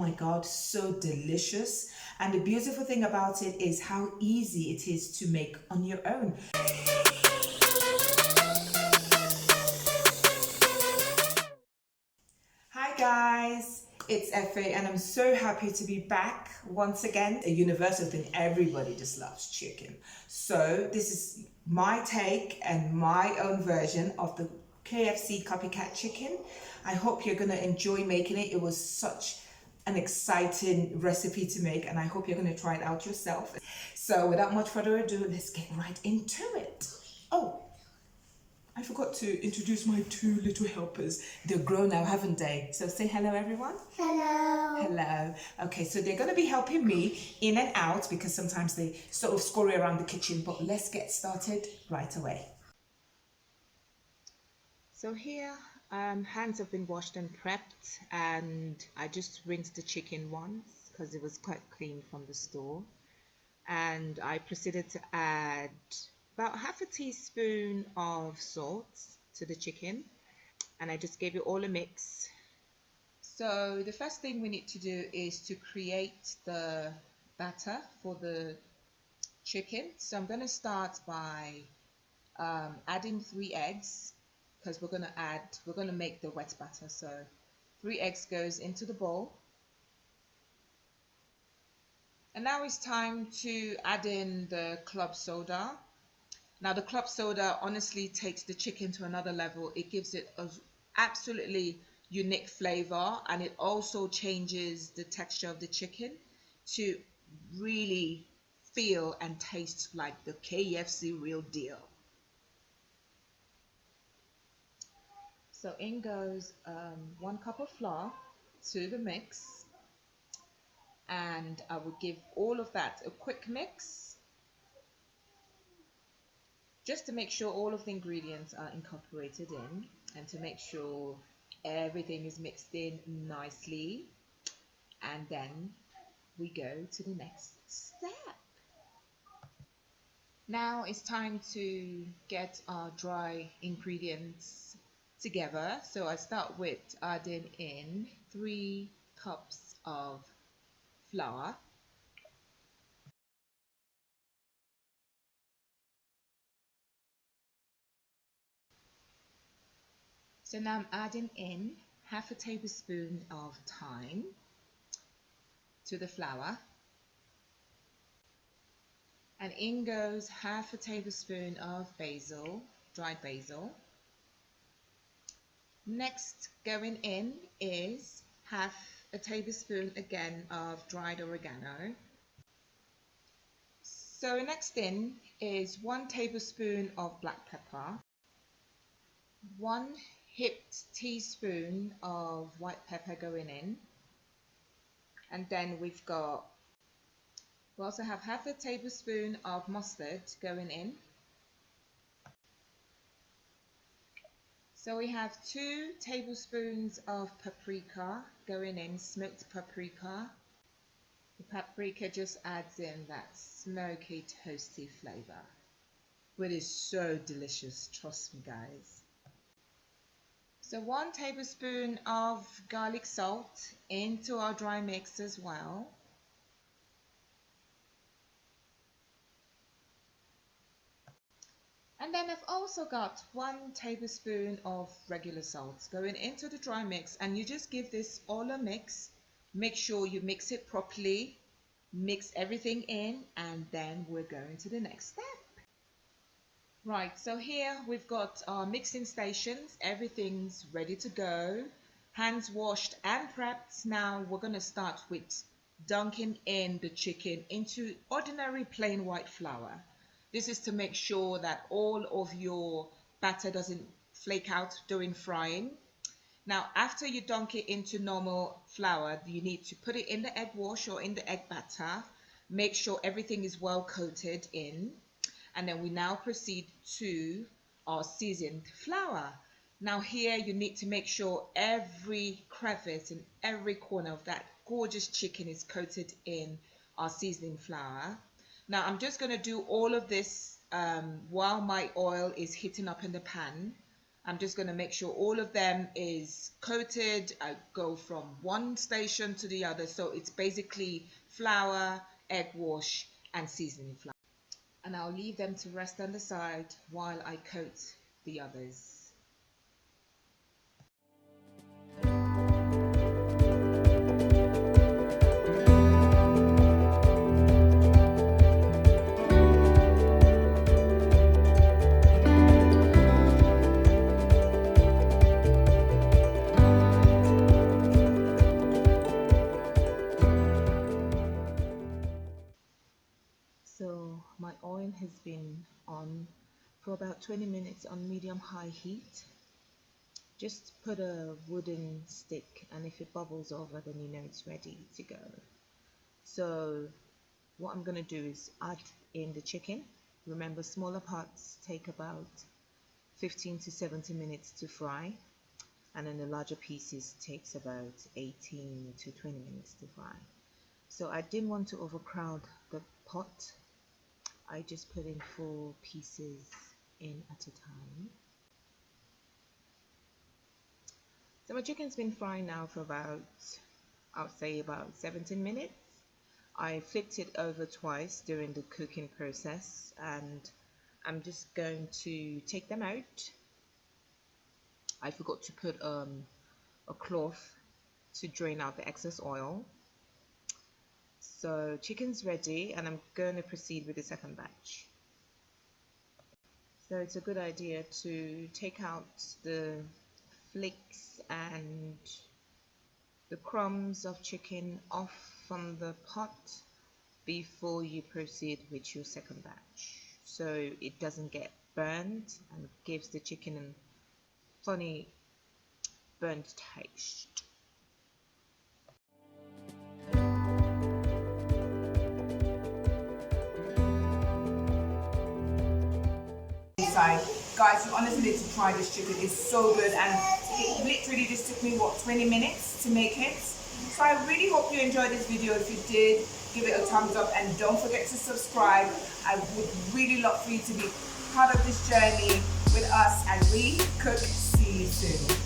my God, so delicious. And the beautiful thing about it is how easy it is to make on your own. Hi guys, it's Efe and I'm so happy to be back once again. A universal thing, everybody just loves chicken. So this is my take and my own version of the KFC copycat chicken. I hope you're gonna enjoy making it. It was such an exciting recipe to make and I hope you're gonna try it out yourself. So without much further ado, let's get right into it. Oh, I forgot to introduce my two little helpers. They're grown now, haven't they? So say hello, everyone. Hello. Hello. Okay, so they're going to be helping me in and out because sometimes they sort of scurry around the kitchen, but let's get started right away. So here, hands have been washed and prepped, and I just rinsed the chicken once because it was quite clean from the store. And I proceeded to add about half a teaspoon of salt to the chicken, and I just gave it all a mix. So the first thing we need to do is to create the batter for the chicken. So I'm going to start by adding 3 eggs because we're going to make the wet batter. So 3 eggs goes into the bowl. And now it's time to add in the club soda. Now the club soda honestly takes the chicken to another level. It gives it a absolutely unique flavor, and it also changes the texture of the chicken to really feel and taste like the KFC real deal. So in goes 1 cup of flour to the mix, and I will give all of that a quick mix just to make sure all of the ingredients are incorporated in and to make sure everything is mixed in nicely. And then we go to the next step. Now it's time to get our dry ingredients together. So I start with adding in 3 cups of flour. So now I'm adding in half a tablespoon of thyme to the flour. And in goes half a tablespoon of basil, dried basil. Next going in is half a tablespoon again of dried oregano. So next in is 1 tablespoon of black pepper, 1 heaped teaspoon of white pepper going in, and then we also have half a tablespoon of mustard going in. So we have 2 tablespoons of paprika going in, smoked paprika. The paprika just adds in that smoky, toasty flavor, which is so delicious, trust me guys. So 1 tablespoon of garlic salt into our dry mix as well. And then I've also got 1 tablespoon of regular salt going into the dry mix, and you just give this all a mix. Make sure you mix it properly, mix everything in, and then we're going to the next step. Right, so here we've got our mixing stations. Everything's ready to go. Hands washed and prepped. Now we're going to start with dunking in the chicken into ordinary plain white flour. This is to make sure that all of your batter doesn't flake out during frying. Now, after you dunk it into normal flour, you need to put it in the egg wash or in the egg batter. Make sure everything is well coated in. And then we now proceed to our seasoned flour. Now here you need to make sure every crevice and every corner of that gorgeous chicken is coated in our seasoning flour. Now I'm just going to do all of this while my oil is heating up in the pan. I'm just going to make sure all of them is coated. I go from one station to the other. So it's basically flour, egg wash, and seasoning flour. And I'll leave them to rest on the side while I coat the others. So my oil has been on for about 20 minutes on medium-high heat. Just put a wooden stick, and if it bubbles over, then you know it's ready to go. So what I'm going to do is add in the chicken. Remember, smaller parts take about 15 to 70 minutes to fry, and then the larger pieces takes about 18 to 20 minutes to fry. So I didn't want to overcrowd the pot. I just put in 4 pieces in at a time. So my chicken's been frying now for about, I'll say about 17 minutes. I flipped it over twice during the cooking process, and I'm just going to take them out. I forgot to put a cloth to drain out the excess oil. So chicken's ready, and I'm going to proceed with the second batch. So it's a good idea to take out the flakes and the crumbs of chicken off from the pot before you proceed with your second batch, so it doesn't get burned and gives the chicken a funny burnt taste. Guys, you honestly need to try this chicken. It's so good, and it literally just took me 20 minutes to make it. So I really hope you enjoyed this video. If you did, give it a thumbs up, and don't forget to subscribe. I would really love for you to be part of this journey with us as we cook. See you soon.